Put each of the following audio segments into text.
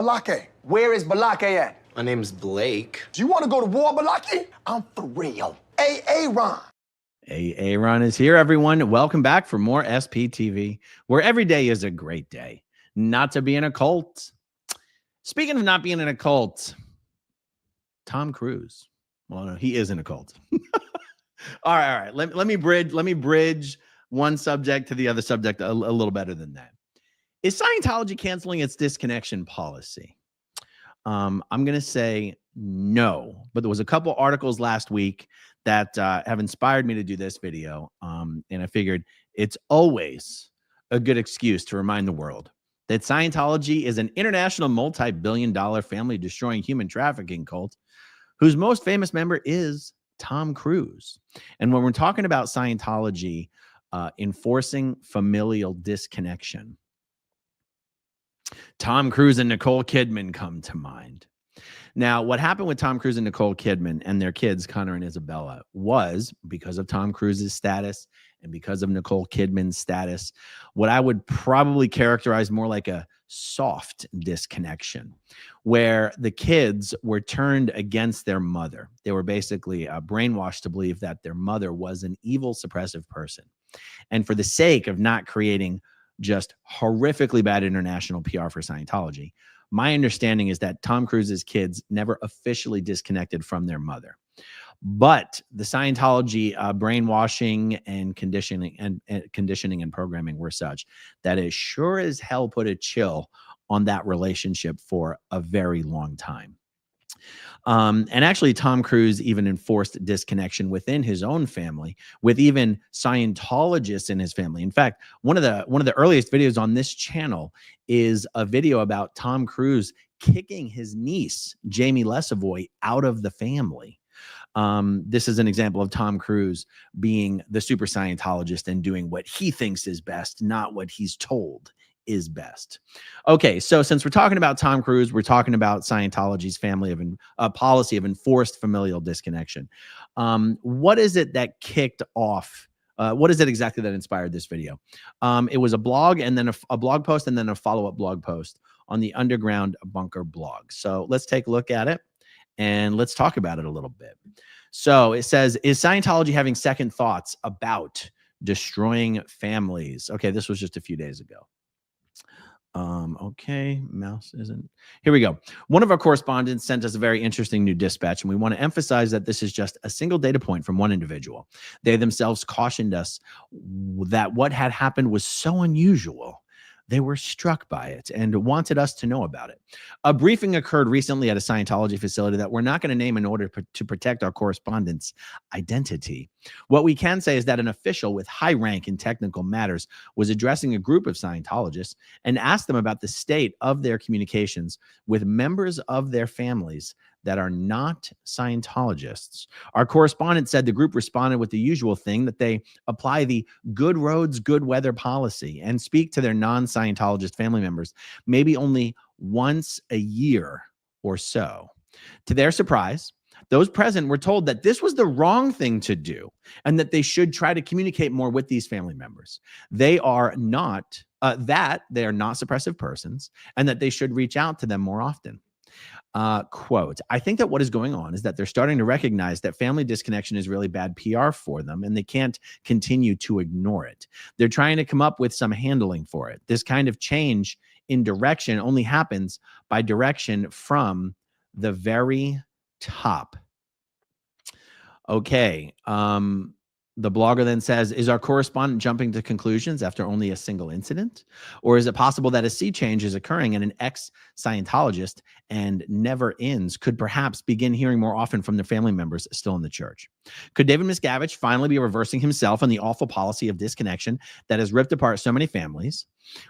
Balake. Where is Balake at? My name's Blake. Do you want to go to war, Balake? I'm for real. Ron. Ron is here, everyone. Welcome back for more SPTV, where every day is a great day not to be in a cult. Speaking of not being in a cult, Tom Cruise. Well, no, he is in a cult. All right. Let me bridge one subject to the other subject a little better than that. Is Scientology canceling its disconnection policy? I'm going to say no, but there was a couple articles last week that have inspired me to do this video. And I figured it's always a good excuse to remind the world that Scientology is an international multi-billion-dollar family-destroying human trafficking cult whose most famous member is Tom Cruise. And when we're talking about Scientology enforcing familial disconnection, Tom Cruise and Nicole Kidman come to mind. Now, what happened with Tom Cruise and Nicole Kidman and their kids, Connor and Isabella, was because of Tom Cruise's status and because of Nicole Kidman's status, what I would probably characterize more like a soft disconnection, where the kids were turned against their mother. They were basically brainwashed to believe that their mother was an evil, suppressive person. And for the sake of not creating just horrifically bad international PR for Scientology, my understanding is that Tom Cruise's kids never officially disconnected from their mother. But the Scientology brainwashing and conditioning and programming were such that it sure as hell put a chill on that relationship for a very long time. And actually, Tom Cruise even enforced disconnection within his own family, with even Scientologists in his family. In fact, one of the earliest videos on this channel is a video about Tom Cruise kicking his niece, Jamie Lesavoy, out of the family. This is an example of Tom Cruise being the super Scientologist and doing what he thinks is best, not what he's told is best. Okay, so since we're talking about Tom Cruise, we're talking about Scientology's policy of enforced familial disconnection. What is it that kicked off? What is it exactly that inspired this video? It was a blog and then a blog post and then a follow-up blog post on the Underground Bunker blog. So let's take a look at it and let's talk about it a little bit. So it says, is Scientology having second thoughts about destroying families? Okay, this was just a few days ago. Okay, mouse isn't. Here we go. One of our correspondents sent us a very interesting new dispatch, and we want to emphasize that this is just a single data point from one individual. They themselves cautioned us that what had happened was so unusual. They were struck by it and wanted us to know about it. A briefing occurred recently at a Scientology facility that we're not going to name in order to protect our correspondent's identity. What we can say is that an official with high rank in technical matters was addressing a group of Scientologists and asked them about the state of their communications with members of their families that are not Scientologists. Our correspondent said the group responded with the usual thing, that they apply the good roads, good weather policy and speak to their non-Scientologist family members maybe only once a year or so. To their surprise, those present were told that this was the wrong thing to do and that they should try to communicate more with these family members. They are not suppressive persons and that they should reach out to them more often. Quote, I think that what is going on is that they're starting to recognize that family disconnection is really bad PR for them and they can't continue to ignore it. They're trying to come up with some handling for it. This kind of change in direction only happens by direction from the very top. Okay. The blogger then says, is our correspondent jumping to conclusions after only a single incident? Or is it possible that a sea change is occurring and an ex-Scientologist and never ends could perhaps begin hearing more often from their family members still in the church? Could David Miscavige finally be reversing himself on the awful policy of disconnection that has ripped apart so many families?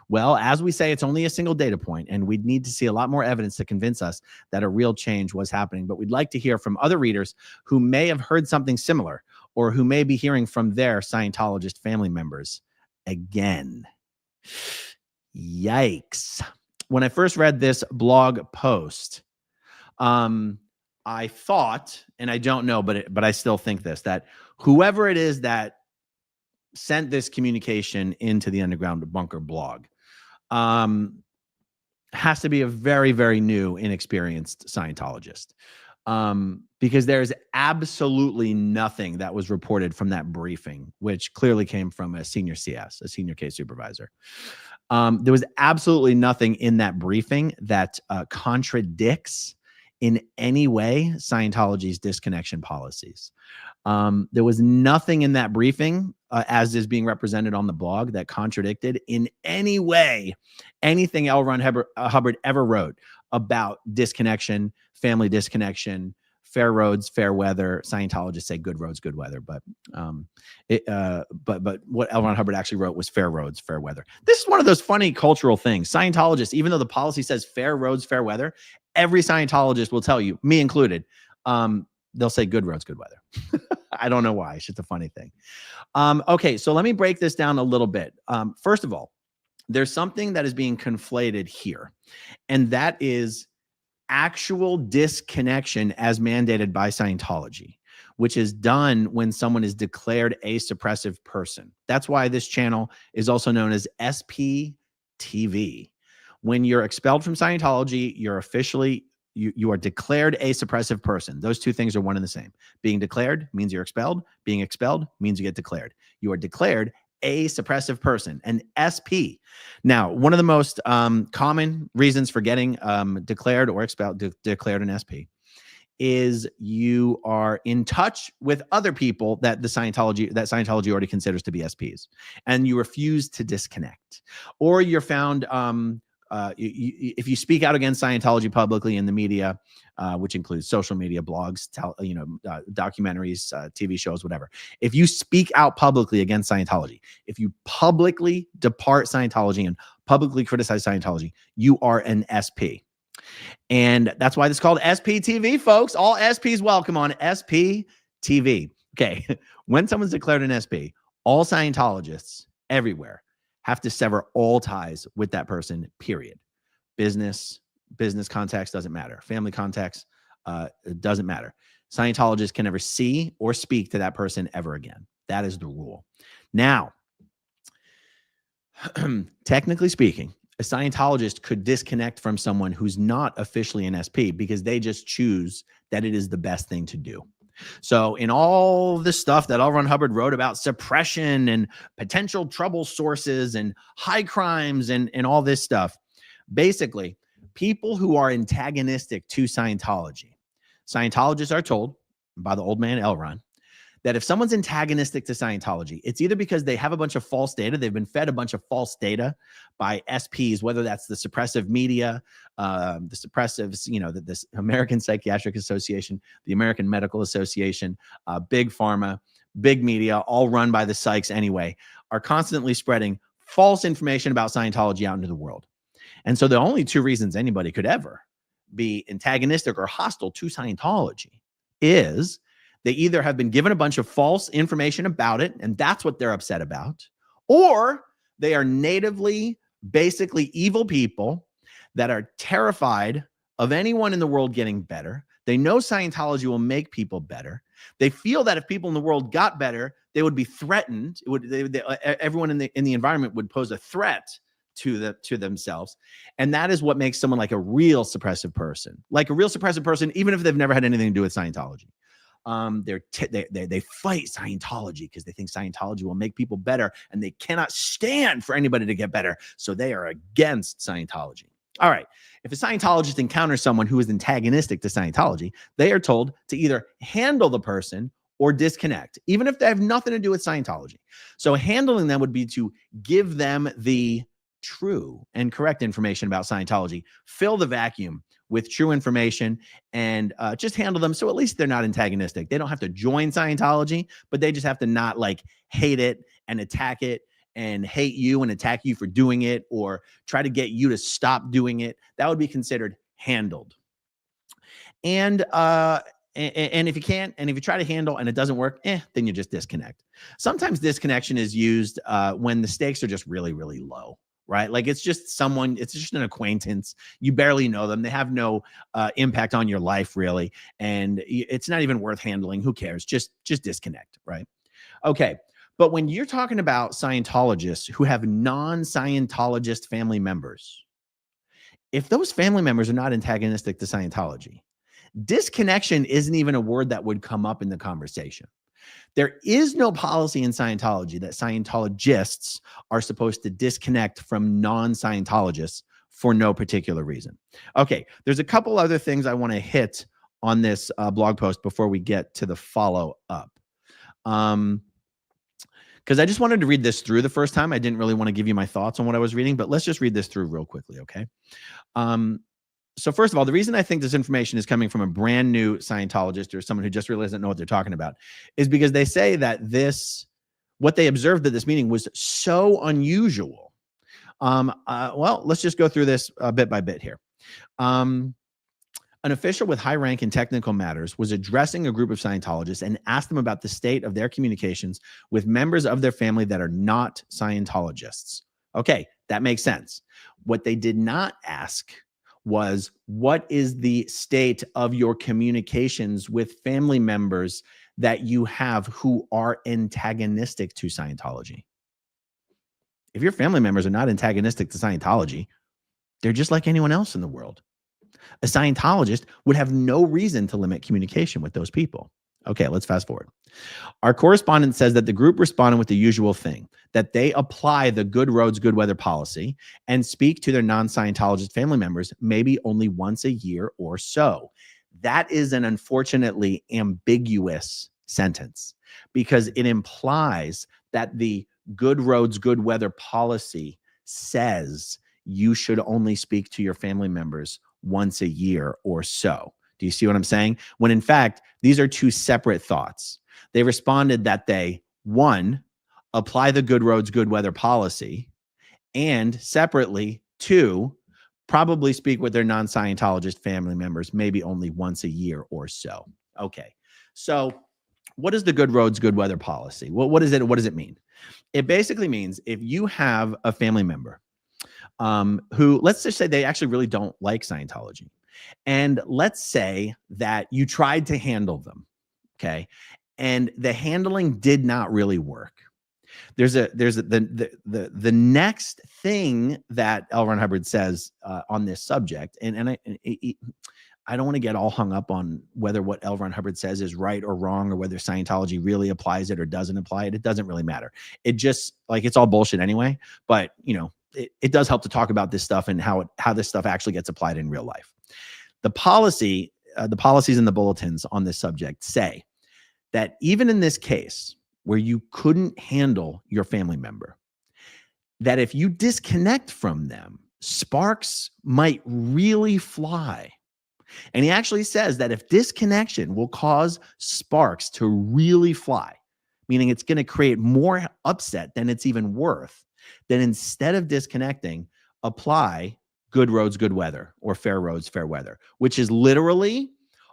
Well, as we say, it's only a single data point, and we'd need to see a lot more evidence to convince us that a real change was happening. But we'd like to hear from other readers who may have heard something similar or who may be hearing from their Scientologist family members again. Yikes. When I first read this blog post, I thought, and I don't know, but I still think this, that whoever it is that sent this communication into the Underground Bunker blog, has to be a very, very new, inexperienced Scientologist. Because there's absolutely nothing that was reported from that briefing, which clearly came from a senior CS, a senior case supervisor. There was absolutely nothing in that briefing that contradicts in any way Scientology's disconnection policies. There was nothing in that briefing, as is being represented on the blog, that contradicted in any way anything L. Ron Hubbard ever wrote about disconnection, family disconnection, fair roads, fair weather. Scientologists say good roads, good weather, but what L. Ron Hubbard actually wrote was fair roads, fair weather. This is one of those funny cultural things. Scientologists, even though the policy says fair roads, fair weather, every Scientologist will tell you, me included, they'll say good roads, good weather. I don't know why. It's just a funny thing. Okay, so let me break this down a little bit. First of all, there's something that is being conflated here, and that is actual disconnection as mandated by Scientology, which is done when someone is declared a suppressive person. That's why this channel is also known as SPTV. When you're expelled from Scientology, you're officially you are declared a suppressive person. Those two things are one and the same. Being declared means you're expelled. Being expelled means you get declared. You are declared a suppressive person, an SP. Now, one of the most common reasons for getting declared or expelled, declared an SP, is you are in touch with other people that Scientology already considers to be SPs, and you refuse to disconnect, or you're found. If you speak out against Scientology publicly in the media, which includes social media, blogs, documentaries, TV shows, whatever. If you speak out publicly against Scientology, if you publicly depart Scientology and publicly criticize Scientology, you are an SP. And that's why it's called SPTV, folks. All SPs welcome on SPTV. Okay. When someone's declared an SP, all Scientologists everywhere have to sever all ties with that person, period. Business contacts doesn't matter. Family contacts, it doesn't matter. Scientologists can never see or speak to that person ever again. That is the rule. Now, technically speaking, a Scientologist could disconnect from someone who's not officially an SP because they just choose that it is the best thing to do. So in all this stuff that L. Ron Hubbard wrote about suppression and potential trouble sources and high crimes and all this stuff, basically, people who are antagonistic to Scientology, Scientologists are told by the old man L. Ron that if someone's antagonistic to Scientology, it's either because they have a bunch of false data, they've been fed a bunch of false data by SPs, whether that's the suppressive media, the suppressives, this American Psychiatric Association, the American Medical Association, big pharma, big media, all run by the psychs anyway, are constantly spreading false information about Scientology out into the world. And so the only two reasons anybody could ever be antagonistic or hostile to Scientology is they either have been given a bunch of false information about it, and that's what they're upset about, or they are natively, basically evil people that are terrified of anyone in the world getting better. They know Scientology will make people better. They feel that if people in the world got better, they would be threatened. Everyone in the environment would pose a threat to themselves, and that is what makes someone like a real suppressive person, even if they've never had anything to do with Scientology. They fight Scientology because they think Scientology will make people better, and they cannot stand for anybody to get better. So they are against Scientology. All right. If a Scientologist encounters someone who is antagonistic to Scientology, they are told to either handle the person or disconnect, even if they have nothing to do with Scientology. So handling them would be to give them the true and correct information about Scientology, fill the vacuum with true information, and just handle them so at least they're not antagonistic. They don't have to join Scientology, but they just have to not hate it and attack it and hate you and attack you for doing it, or try to get you to stop doing it. That would be considered handled. And if you can't, and if you try to handle and it doesn't work, then you just disconnect. Sometimes disconnection is used when the stakes are just really, really low. Right? It's just an acquaintance. You barely know them. They have no impact on your life, really. And it's not even worth handling. Who cares? Just disconnect, right? Okay. But when you're talking about Scientologists who have non-Scientologist family members, if those family members are not antagonistic to Scientology, disconnection isn't even a word that would come up in the conversation. There is no policy in Scientology that Scientologists are supposed to disconnect from non-Scientologists for no particular reason. Okay, there's a couple other things I want to hit on this blog post before we get to the follow-up. Because I just wanted to read this through the first time. I didn't really want to give you my thoughts on what I was reading, but let's just read this through real quickly, okay? So first of all, the reason I think this information is coming from a brand new Scientologist or someone who just really doesn't know what they're talking about is because they say that what they observed at this meeting was so unusual. Well, let's just go through this bit by bit here. An official with high rank in technical matters was addressing a group of Scientologists and asked them about the state of their communications with members of their family that are not Scientologists. Okay, that makes sense. What they did not ask was, what is the state of your communications with family members that you have who are antagonistic to Scientology? If your family members are not antagonistic to Scientology, they're just like anyone else in the world. A Scientologist would have no reason to limit communication with those people. Okay, let's fast forward. Our correspondent says that the group responded with the usual thing, that they apply the good roads, good weather policy and speak to their non-Scientologist family members maybe only once a year or so. That is an unfortunately ambiguous sentence because it implies that the good roads, good weather policy says you should only speak to your family members once a year or so. Do you see what I'm saying? When in fact, these are two separate thoughts. They responded that they, one, apply the good roads, good weather policy, and separately, two, probably speak with their non-Scientologist family members maybe only once a year or so. Okay, so what is the good roads, good weather policy? Well, what is it? What does it mean? It basically means if you have a family member who, let's just say they actually really don't like Scientology. And let's say that you tried to handle them, okay? And the handling did not really work. The next thing that L. Ron Hubbard says on this subject, and I don't want to get all hung up on whether what L. Ron Hubbard says is right or wrong, or whether Scientology really applies it or doesn't apply it. It doesn't really matter. It just, like, it's all bullshit anyway. But, you know, it does help to talk about this stuff and how this stuff actually gets applied in real life. The policies in the bulletins on this subject say that even in this case where you couldn't handle your family member, that if you disconnect from them, sparks might really fly. And he actually says that if disconnection will cause sparks to really fly, meaning it's going to create more upset than it's even worth, then instead of disconnecting, apply good roads, good weather, or fair roads, fair weather, which is literally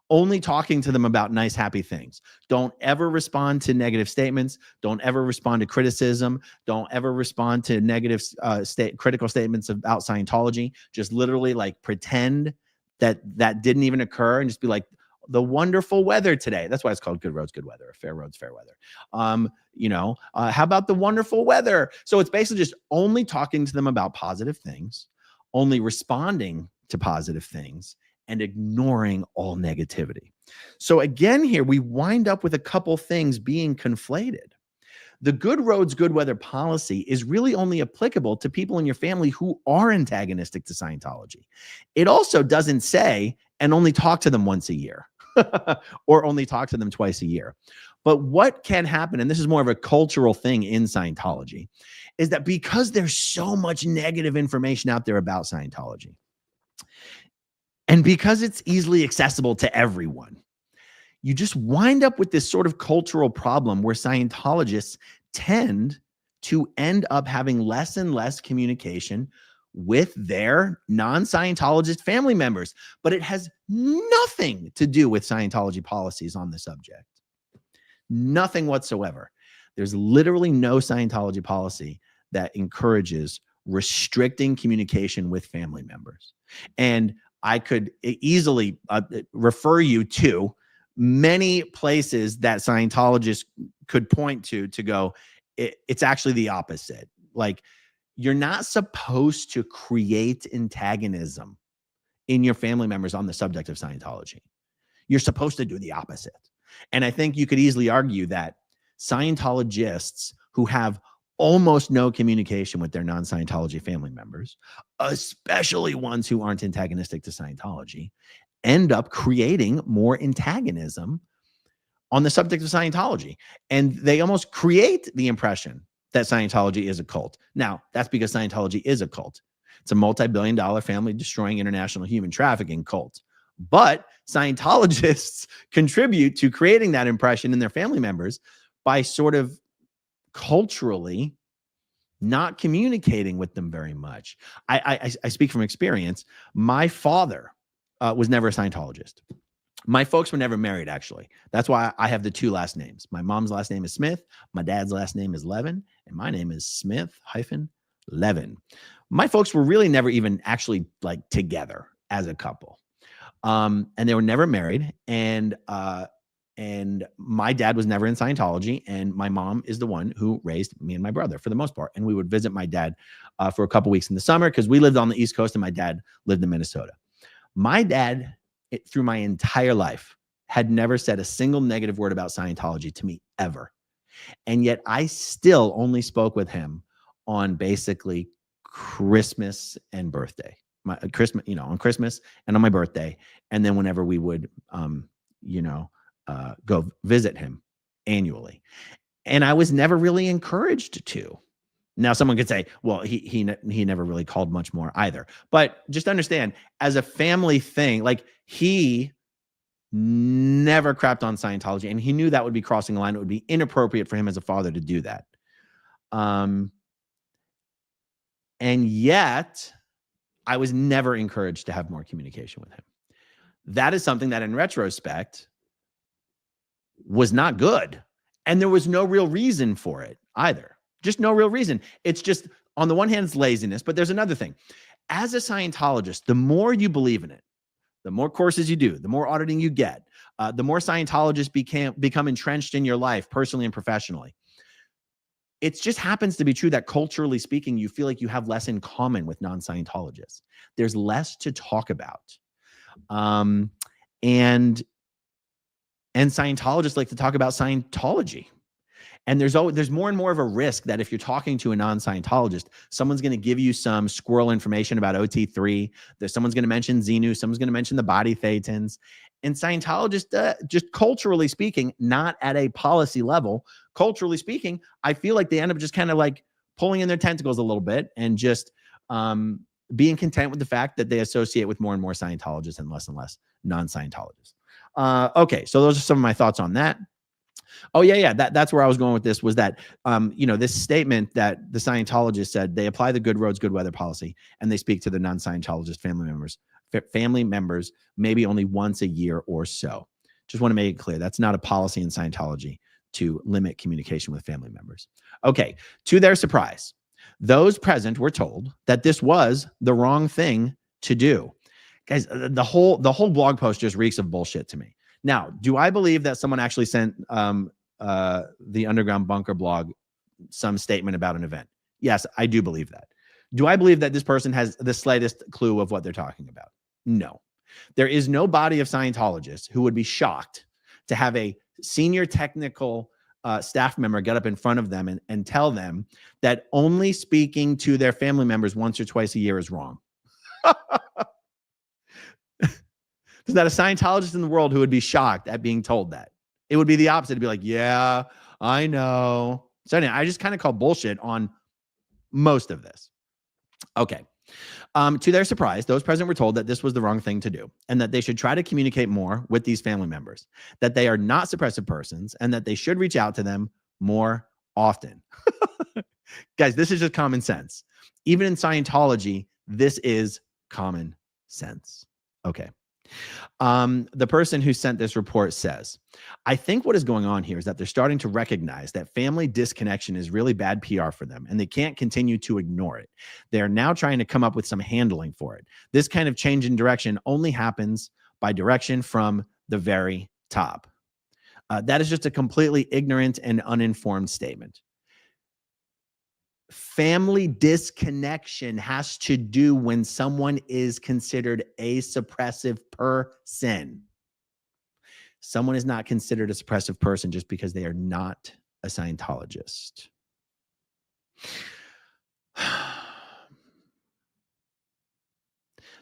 only talking to them about nice, happy things. Don't ever respond to negative statements. Don't ever respond to criticism. Don't ever respond to negative critical statements about Scientology. Just literally like pretend that didn't even occur and just be like, the wonderful weather today. That's why it's called good roads, good weather, fair roads, fair weather. How about the wonderful weather? So it's basically just only talking to them about positive things, only responding to positive things, and ignoring all negativity. So again, here we wind up with a couple things being conflated. The good roads, good weather policy is really only applicable to people in your family who are antagonistic to Scientology. It also doesn't say, and only talk to them once a year or only talk to them twice a year. But what can happen, and this is more of a cultural thing in Scientology, is that because there's so much negative information out there about Scientology, and because it's easily accessible to everyone, you just wind up with this sort of cultural problem where Scientologists tend to end up having less and less communication with their non-Scientologist family members. But it has nothing to do with Scientology policies on the subject. Nothing whatsoever. There's literally no Scientology policy that encourages restricting communication with family members. And I could easily refer you to many places that Scientologists could point to go, it's actually the opposite. Like, you're not supposed to create antagonism in your family members on the subject of Scientology. You're supposed to do the opposite. And I think you could easily argue that Scientologists who have almost no communication with their non-Scientology family members, especially ones who aren't antagonistic to Scientology, end up creating more antagonism on the subject of Scientology. And they almost create the impression that Scientology is a cult. Now, that's because Scientology is a cult. It's a multi-billion-dollar family-destroying international human trafficking cult. But Scientologists contribute to creating that impression in their family members by sort of culturally not communicating with them very much. I speak from experience. My father was never a Scientologist. My folks were never married, actually. That's why I have the two last names. My mom's last name is Smith. My dad's last name is Levin. And my name is Smith-Levin. My folks were really never even actually like together as a couple. And they were never married. And my dad was never in Scientology. And my mom is the one who raised me and my brother for the most part. And we would visit my dad for a couple weeks in the summer because we lived on the East Coast and my dad lived in Minnesota. My dad, through my entire life, had never said a single negative word about Scientology to me ever. And yet I still only spoke with him on basically Christmas and birthday. On Christmas and on my birthday. And then whenever we would, go visit him annually. And I was never really encouraged to. Now, someone could say, well, he never really called much more either. But just understand, as a family thing, like he never crapped on Scientology, and he knew that would be crossing the line. It would be inappropriate for him as a father to do that. And yet, I was never encouraged to have more communication with him. That is something that in retrospect was not good. And there was no real reason for it either. Just no real reason. It's just, on the one hand, it's laziness, but there's another thing. As a Scientologist, the more you believe in it, the more courses you do, the more auditing you get, the more Scientologists become entrenched in your life, personally and professionally. It just happens to be true that culturally speaking, you feel like you have less in common with non-Scientologists. There's less to talk about. And Scientologists like to talk about Scientology. And there's more and more of a risk that if you're talking to a non-Scientologist, someone's going to give you some squirrel information about OT3. Someone's going to mention Xenu. Someone's going to mention the body thetans. And Scientologists, just culturally speaking, not at a policy level, culturally speaking, I feel like they end up just kind of like pulling in their tentacles a little bit and just being content with the fact that they associate with more and more Scientologists and less non-Scientologists. Okay, so those are some of my thoughts on that. Oh, yeah. That's where I was going with this, was that, this statement that the Scientologists said, they apply the good roads, good weather policy, and they speak to the non-Scientologist family members maybe only once a year or so. Just want to make it clear. That's not a policy in Scientology to limit communication with family members. Okay. To their surprise, those present were told that this was the wrong thing to do. Guys, the whole blog post just reeks of bullshit to me. Now, do I believe that someone actually sent the Underground Bunker blog some statement about an event? Yes, I do believe that. Do I believe that this person has the slightest clue of what they're talking about? No. There is no body of Scientologists who would be shocked to have a senior technical staff member get up in front of them and tell them that only speaking to their family members once or twice a year is wrong. There's not a Scientologist in the world who would be shocked at being told that. It would be the opposite. It'd be like, yeah, I know. So anyway, I just kind of call bullshit on most of this. Okay. To their surprise, those present were told that this was the wrong thing to do and that they should try to communicate more with these family members, that they are not suppressive persons and that they should reach out to them more often. Guys, this is just common sense. Even in Scientology, this is common sense. Okay. The person who sent this report says, I think what is going on here is that they're starting to recognize that family disconnection is really bad PR for them, and they can't continue to ignore it. They're now trying to come up with some handling for it. This kind of change in direction only happens by direction from the very top. That is just a completely ignorant and uninformed statement. family disconnection has to do when someone is considered a suppressive person. Someone is not considered a suppressive person just because they are not a Scientologist.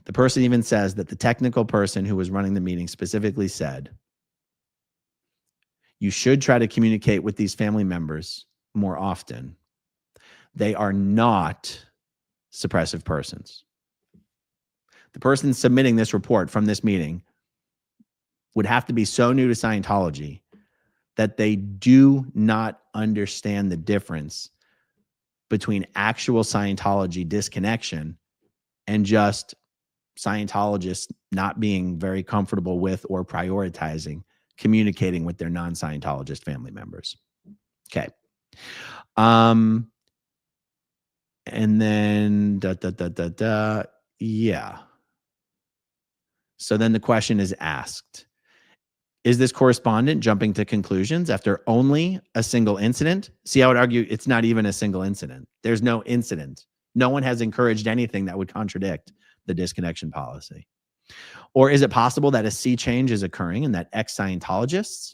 The person even says that the technical person who was running the meeting specifically said, you should try to communicate with these family members more often. They are not suppressive persons. The person submitting this report from this meeting would have to be so new to Scientology that they do not understand the difference between actual Scientology disconnection and just Scientologists not being very comfortable with or prioritizing communicating with their non-Scientologist family members. Okay. And then yeah. So then the question is asked, is this correspondent jumping to conclusions after only a single incident? See, I would argue it's not even a single incident. There's no incident. No one has encouraged anything that would contradict the disconnection policy. Or is it possible that a sea change is occurring and that ex-Scientologists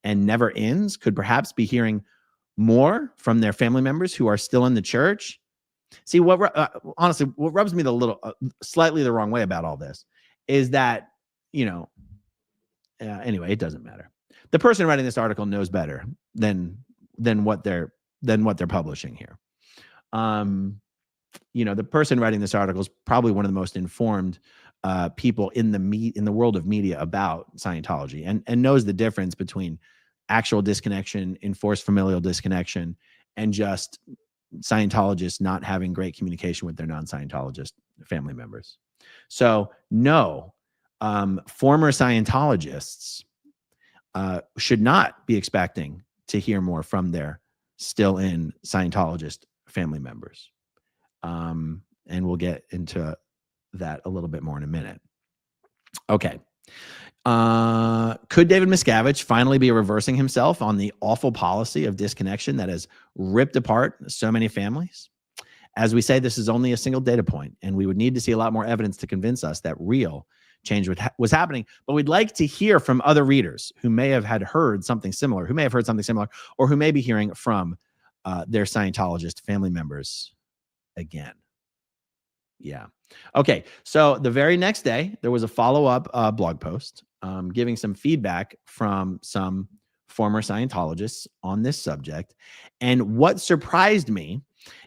and never-ins could perhaps be hearing more from their family members who are still in the church? See, honestly, what rubs me slightly the wrong way about all this is that, anyway, it doesn't matter. The person writing this article knows better than what they're publishing here. The person writing this article is probably one of the most informed people in the world of media about Scientology and knows the difference between actual disconnection, enforced familial disconnection, and just Scientologists not having great communication with their non-Scientologist family members. So no, former Scientologists should not be expecting to hear more from their still in Scientologist family members. And we'll get into that a little bit more in a minute. Okay. Could David Miscavige finally be reversing himself on the awful policy of disconnection that has ripped apart so many families? As we say, this is only a single data point, and we would need to see a lot more evidence to convince us that real change was happening. But we'd like to hear from other readers who may have heard something similar, or who may be hearing from their Scientologist family members again. Yeah. Okay. So the very next day, there was a follow-up blog post giving some feedback from some former Scientologists on this subject. And what surprised me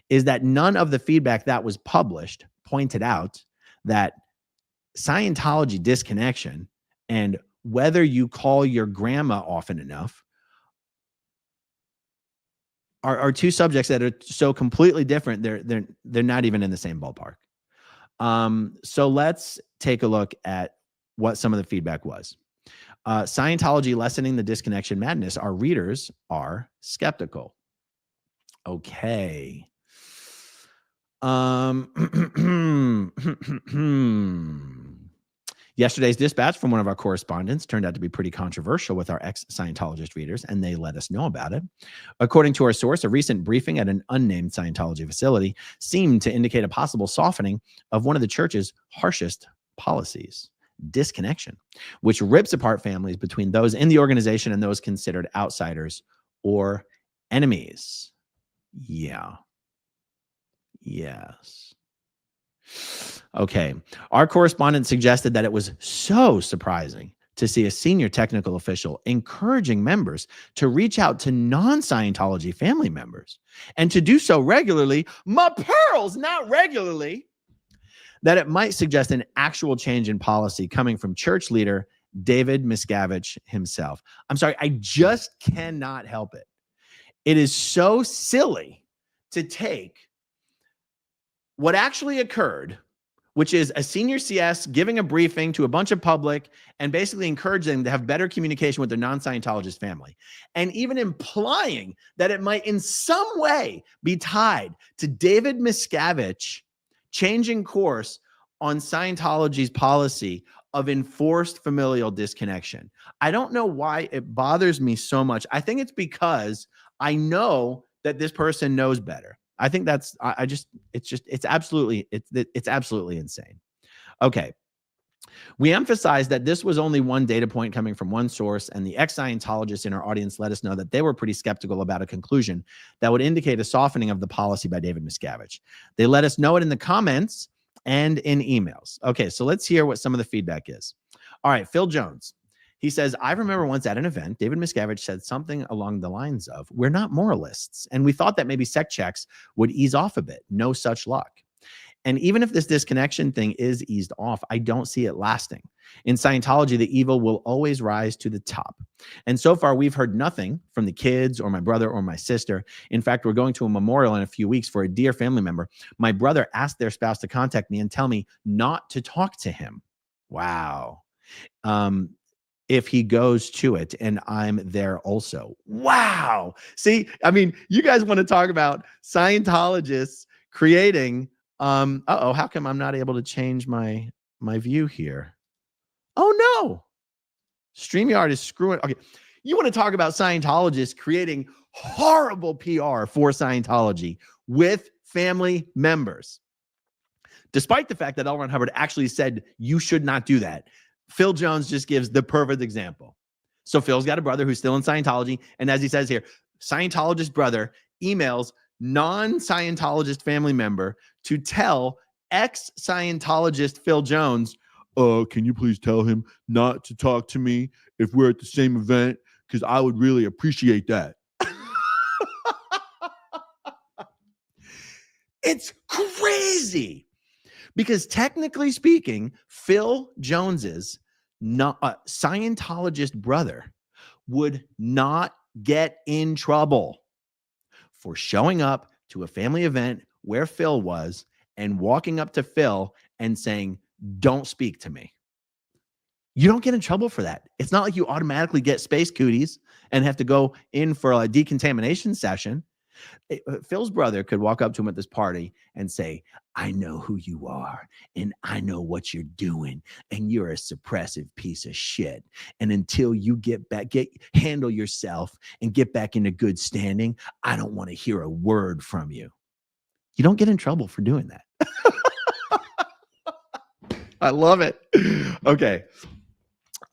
is that none of the feedback that was published pointed out that Scientology disconnection and whether you call your grandma often enough are two subjects that are so completely different. They're not even in the same ballpark. So let's take a look at what some of the feedback was. Scientology lessening the disconnection madness. Our readers are skeptical. Okay. Yesterday's dispatch from one of our correspondents turned out to be pretty controversial with our ex-Scientologist readers, and they let us know about it. According to our source, a recent briefing at an unnamed Scientology facility seemed to indicate a possible softening of one of the church's harshest policies, disconnection, which rips apart families between those in the organization and those considered outsiders or enemies. Yeah. Yes. Okay. Our correspondent suggested that it was so surprising to see a senior technical official encouraging members to reach out to non-Scientology family members and to do so regularly, my pearls, not regularly, that it might suggest an actual change in policy coming from church leader David Miscavige himself. I'm sorry, I just cannot help it. It is so silly to take what actually occurred, which is a senior CS giving a briefing to a bunch of public and basically encouraging them to have better communication with their non-Scientologist family, and even implying that it might in some way be tied to David Miscavige changing course on Scientology's policy of enforced familial disconnection. I don't know why it bothers me so much. I think it's because I know that this person knows better. I think that's, it's absolutely insane. Okay. We emphasize that this was only one data point coming from one source, and the ex-Scientologists in our audience let us know that they were pretty skeptical about a conclusion that would indicate a softening of the policy by David Miscavige. They let us know it in the comments and in emails. Okay, so let's hear what some of the feedback is. All right, Phil Jones. He says, I remember once at an event, David Miscavige said something along the lines of, we're not moralists, and we thought that maybe sect checks would ease off a bit. No such luck. And even if this disconnection thing is eased off, I don't see it lasting. In Scientology, the evil will always rise to the top. And so far, we've heard nothing from the kids or my brother or my sister. In fact, we're going to a memorial in a few weeks for a dear family member. My brother asked their spouse to contact me and tell me not to talk to him. Wow. If he goes to it, and I'm there also. Wow. See, I mean, you guys want to talk about Scientologists creating how come I'm not able to change my view here? Oh no. StreamYard is screwing. Okay. You want to talk about Scientologists creating horrible PR for Scientology with family members. Despite the fact that L. Ron Hubbard actually said you should not do that, Phil Jones just gives the perfect example. So Phil's got a brother who's still in Scientology, and as he says here, Scientologist brother emails non-Scientologist family member to tell ex-Scientologist Phil Jones, can you please tell him not to talk to me if we're at the same event? Because I would really appreciate that. It's crazy. Because technically speaking, Phil Jones's Scientologist brother would not get in trouble for showing up to a family event where Phil was and walking up to Phil and saying, don't speak to me. You don't get in trouble for that. It's not like you automatically get space cooties and have to go in for a decontamination session. Phil's brother could walk up to him at this party and say, I know who you are and I know what you're doing and you're a suppressive piece of shit. And until you handle yourself and get back into good standing, I don't want to hear a word from you. You don't get in trouble for doing that. I love it. Okay.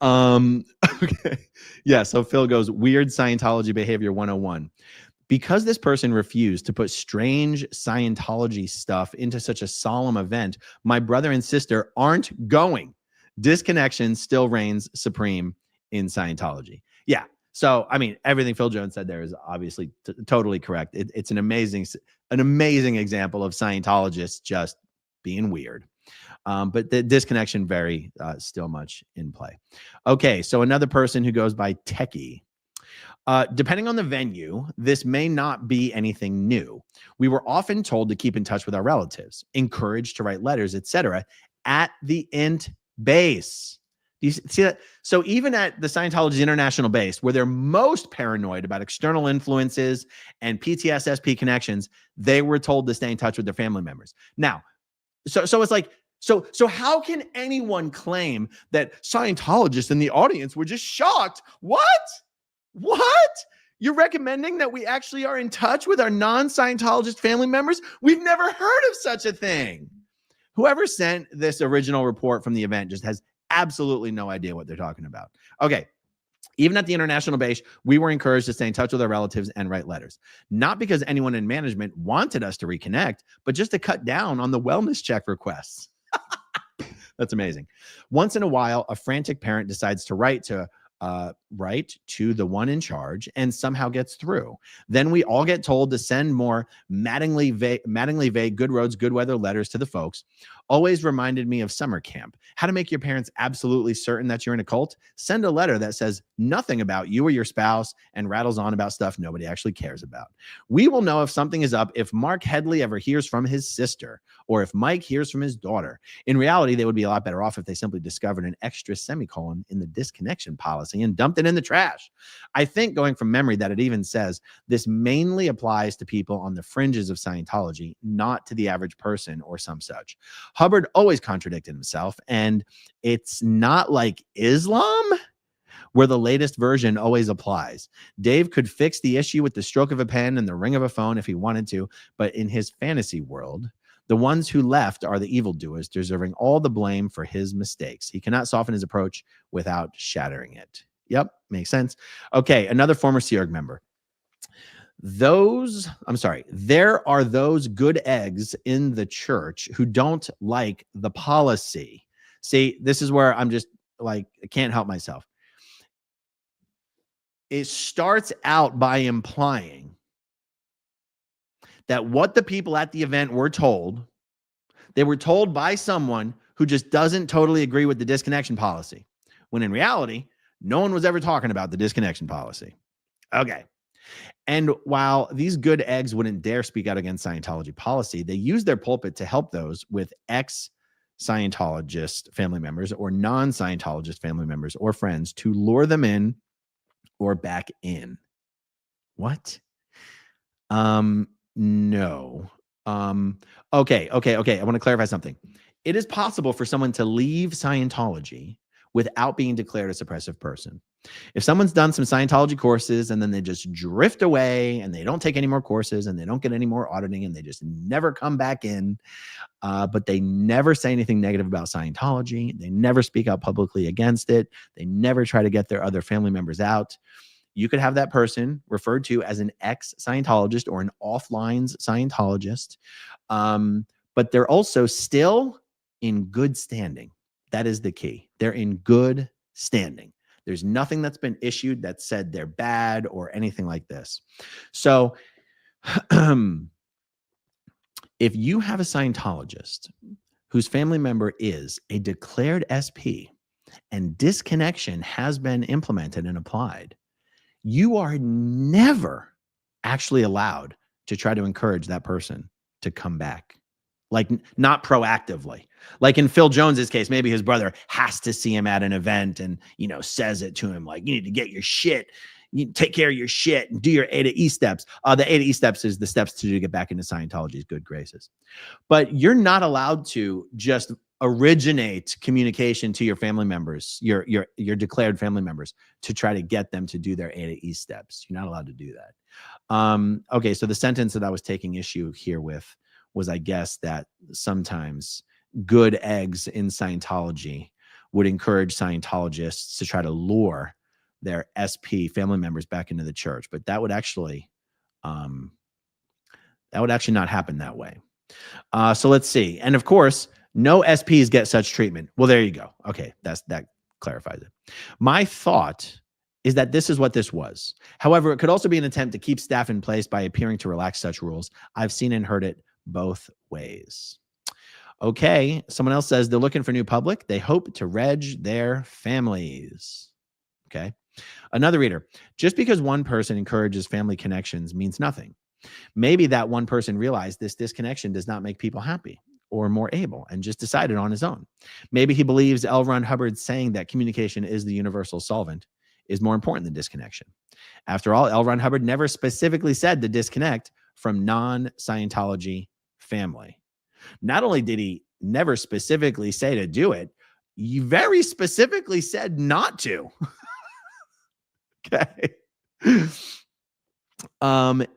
Okay. Yeah. So Phil goes, weird Scientology behavior 101. Because this person refused to put strange Scientology stuff into such a solemn event, my brother and sister aren't going. Disconnection still reigns supreme in Scientology. Yeah. So, I mean, everything Phil Jones said there is obviously totally correct. It's an amazing example of Scientologists just being weird. But the disconnection very still much in play. Okay. So another person who goes by Techie. Depending on the venue, this may not be anything new. We were often told to keep in touch with our relatives, encouraged to write letters, etc. at the INT base. Do you see that? So even at the Scientology's international base, where they're most paranoid about external influences and PTSSP connections, they were told to stay in touch with their family members. Now, so it's like, so how can anyone claim that Scientologists in the audience were just shocked? What? You're recommending that we actually are in touch with our non-Scientologist family members? We've never heard of such a thing. Whoever sent this original report from the event just has absolutely no idea what they're talking about. Okay. Even at the international base, we were encouraged to stay in touch with our relatives and write letters. Not because anyone in management wanted us to reconnect, but just to cut down on the wellness check requests. That's amazing. Once in a while, a frantic parent decides to write to the one in charge and somehow gets through. Then we all get told to send more maddeningly vague good roads, good weather letters to the folks. Always reminded me of summer camp. How to make your parents absolutely certain that you're in a cult? Send a letter that says nothing about you or your spouse and rattles on about stuff nobody actually cares about. We will know if something is up if Mark Headley ever hears from his sister or if Mike hears from his daughter. In reality, they would be a lot better off if they simply discovered an extra semicolon in the disconnection policy and dumped it in the trash. I think, going from memory, that it even says this mainly applies to people on the fringes of Scientology, not to the average person or some such. Hubbard always contradicted himself, and it's not like Islam where the latest version always applies. Dave could fix the issue with the stroke of a pen and the ring of a phone if he wanted to, but in his fantasy world, the ones who left are the evildoers, deserving all the blame for his mistakes. He cannot soften his approach without shattering it. Yep, makes sense. Okay, another former Sea Org member. There are those good eggs in the church who don't like the policy. See, this is where I'm just like, I can't help myself. It starts out by implying that what the people at the event were told, they were told by someone who just doesn't totally agree with the disconnection policy, when in reality, no one was ever talking about the disconnection policy. Okay. And while these good eggs wouldn't dare speak out against Scientology policy, they use their pulpit to help those with ex-Scientologist family members or non-Scientologist family members or friends to lure them in or back in. What? No. Okay. I want to clarify something. It is possible for someone to leave Scientology without being declared a suppressive person. If someone's done some Scientology courses and then they just drift away and they don't take any more courses and they don't get any more auditing and they just never come back in, but they never say anything negative about Scientology, they never speak out publicly against it, they never try to get their other family members out, you could have that person referred to as an ex-Scientologist or an offline Scientologist, but they're also still in good standing. That is the key. They're in good standing. There's nothing that's been issued that said they're bad or anything like this. So if you have a Scientologist whose family member is a declared SP and disconnection has been implemented and applied, you are never actually allowed to try to encourage that person to come back. Like, not proactively. Like in Phil Jones's case, maybe his brother has to see him at an event and, you know, says it to him, like, you need to get your shit, you take care of your shit and do your A to E steps. The A to E steps is the steps to get back into Scientology's good graces. But you're not allowed to just originate communication to your family members, your declared family members, to try to get them to do their A to E steps. You're not allowed to do that. Okay, so the sentence that I was taking issue here with was, I guess, that sometimes good eggs in Scientology would encourage Scientologists to try to lure their SP family members back into the church. But that would actually not happen that way. So let's see. And of course, no SPs get such treatment. Well, there you go. Okay, that clarifies it. My thought is that this is what this was. However, it could also be an attempt to keep staff in place by appearing to relax such rules. I've seen and heard it both ways. Okay, someone else says they're looking for new public. They hope to reg their families. Okay. Another reader, just because one person encourages family connections means nothing. Maybe that one person realized this disconnection does not make people happy or more able and just decided on his own. Maybe he believes L. Ron Hubbard saying that communication is the universal solvent is more important than disconnection. After all, L. Ron Hubbard never specifically said to disconnect from non-Scientology family. Not only did he never specifically say to do it, he very specifically said not to. Okay.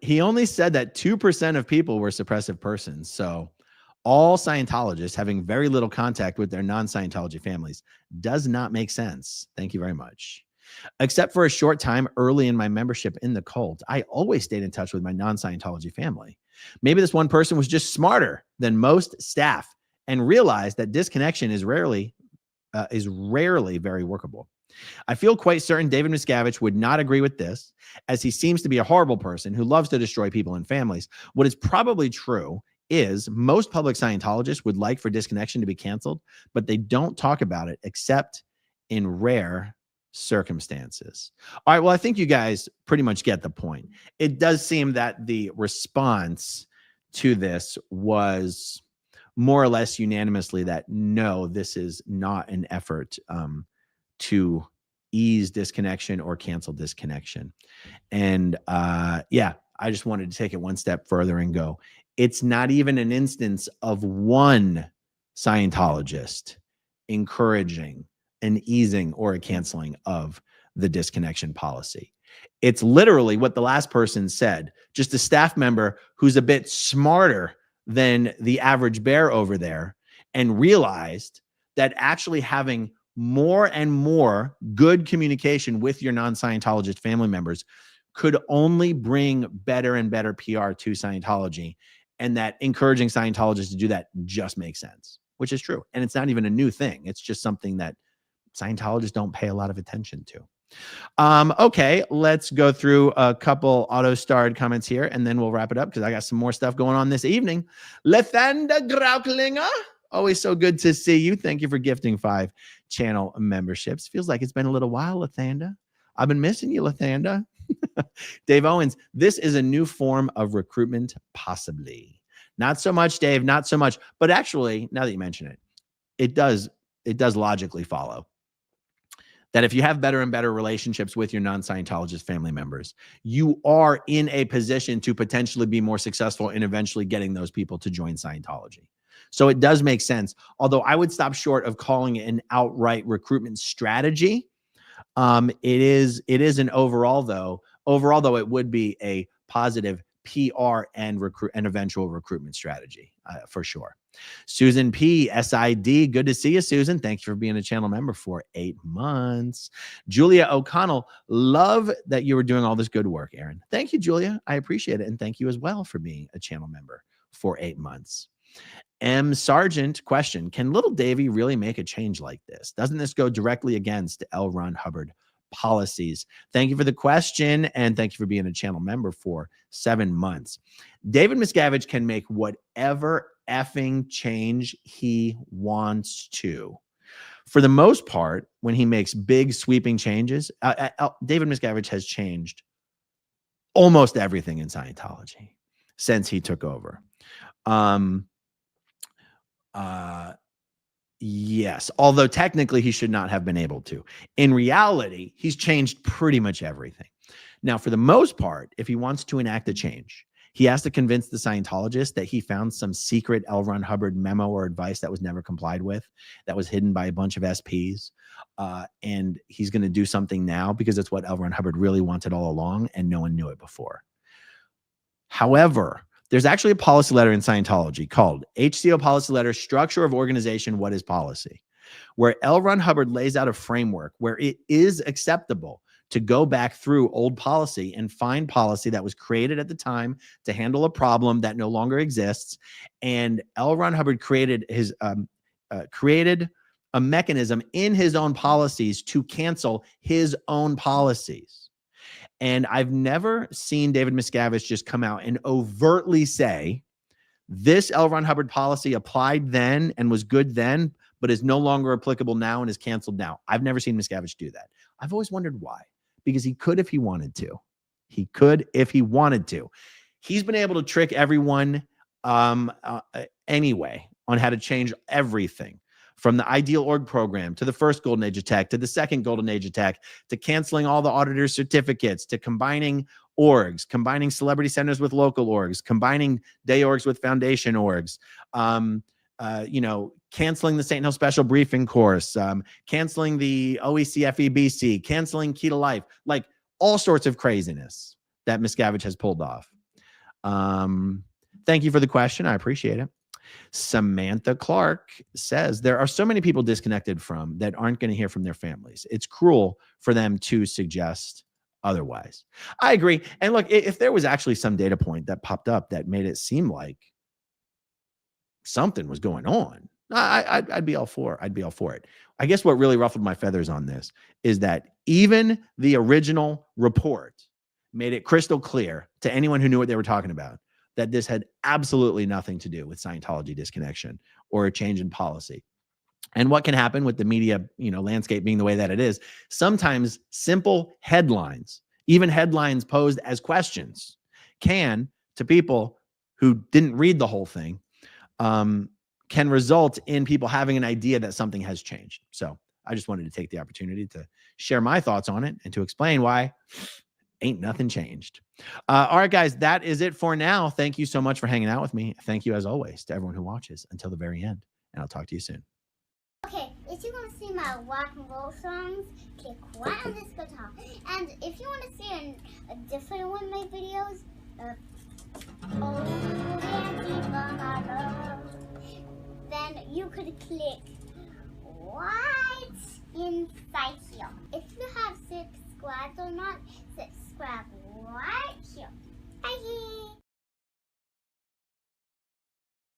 He only said that 2% of people were suppressive persons. So all Scientologists having very little contact with their non-Scientology families does not make sense. Thank you very much. Except for a short time early in my membership in the cult, I always stayed in touch with my non-Scientology family. Maybe this one person was just smarter than most staff and realized that disconnection is rarely very workable. I feel quite certain David Miscavige would not agree with this, as he seems to be a horrible person who loves to destroy people and families. What is probably true is most public Scientologists would like for disconnection to be canceled, but they don't talk about it except in rare circumstances. All right, well, I think you guys pretty much get the point. It does seem that the response to this was more or less unanimously that no, this is not an effort to ease disconnection or cancel disconnection. And yeah, I just wanted to take it one step further and go, it's not even an instance of one Scientologist encouraging an easing or a canceling of the disconnection policy. It's literally what the last person said, just a staff member who's a bit smarter than the average bear over there and realized that actually having more and more good communication with your non-Scientologist family members could only bring better and better PR to Scientology, and that encouraging Scientologists to do that just makes sense, which is true. And it's not even a new thing. It's just something that Scientologists don't pay a lot of attention to. Okay, let's go through a couple auto-starred comments here, and then we'll wrap it up because I got some more stuff going on this evening. Lethanda Grauklinger, always so good to see you. Thank you for gifting 5 channel memberships. Feels like it's been a little while, Lethanda. I've been missing you, Lethanda. Dave Owens, this is a new form of recruitment, possibly. Not so much, Dave, not so much. But actually, now that you mention it, it does logically follow that if you have better and better relationships with your non-Scientologist family members, you are in a position to potentially be more successful in eventually getting those people to join Scientology. So it does make sense, although I would stop short of calling it an outright recruitment strategy. It is an overall though, it would be a positive PR and eventual recruitment strategy for sure. Susan P, SID, good to see you, Susan. Thank you for being a channel member for 8 months. Julia O'Connell, love that you were doing all this good work, Aaron. Thank you, Julia. I appreciate it. And thank you as well for being a channel member for 8 months. M. Sargent, question, can little Davy really make a change like this? Doesn't this go directly against L. Ron Hubbard policies? Thank you for the question, and thank you for being a channel member for 7 months. David Miscavige can make whatever effing change he wants to. For the most part, when he makes big sweeping changes, David Miscavige has changed almost everything in Scientology since he took over. Yes, although technically he should not have been able to. In reality, he's changed pretty much everything. Now, for the most part, if he wants to enact a change, he has to convince the Scientologist that he found some secret L. Ron Hubbard memo or advice that was never complied with, that was hidden by a bunch of SPs. And he's going to do something now because it's what L. Ron Hubbard really wanted all along, and no one knew it before. However, there's actually a policy letter in Scientology called HCO Policy Letter, Structure of Organization, What is Policy? Where L. Ron Hubbard lays out a framework where it is acceptable to go back through old policy and find policy that was created at the time to handle a problem that no longer exists. And L. Ron Hubbard created a mechanism in his own policies to cancel his own policies. And I've never seen David Miscavige just come out and overtly say, this L. Ron Hubbard policy applied then and was good then, but is no longer applicable now and is canceled now. I've never seen Miscavige do that. I've always wondered why. Because he could if he wanted to. He could if he wanted to. He's been able to trick everyone anyway on how to change everything. From the Ideal Org program to the first Golden Age of Tech to the second Golden Age of Tech to canceling all the auditor certificates to combining orgs, combining celebrity centers with local orgs, combining day orgs with foundation orgs, canceling the St. Hill Special Briefing Course, canceling the OEC FEBC, canceling Key to Life, like all sorts of craziness that Miscavige has pulled off. Thank you for the question. I appreciate it. Samantha Clark says, there are so many people disconnected from that aren't going to hear from their families. It's cruel for them to suggest otherwise. I agree. And look, if there was actually some data point that popped up that made it seem like something was going on, I'd be all for it. I'd be all for it. I guess what really ruffled my feathers on this is that even the original report made it crystal clear to anyone who knew what they were talking about that this had absolutely nothing to do with Scientology disconnection or a change in policy. And what can happen with the media, landscape being the way that it is, sometimes simple headlines, even headlines posed as questions, can, to people who didn't read the whole thing, can result in people having an idea that something has changed. So I just wanted to take the opportunity to share my thoughts on it and to explain why ain't nothing changed. All right, guys, that is it for now. Thank you so much for hanging out with me. Thank you, as always, to everyone who watches until the very end. And I'll talk to you soon. Okay, if you want to see my rock and roll songs, click right on this guitar. And if you want to see a different one of my videos, then you could click right inside here. If you have subscribed or not, subscribe right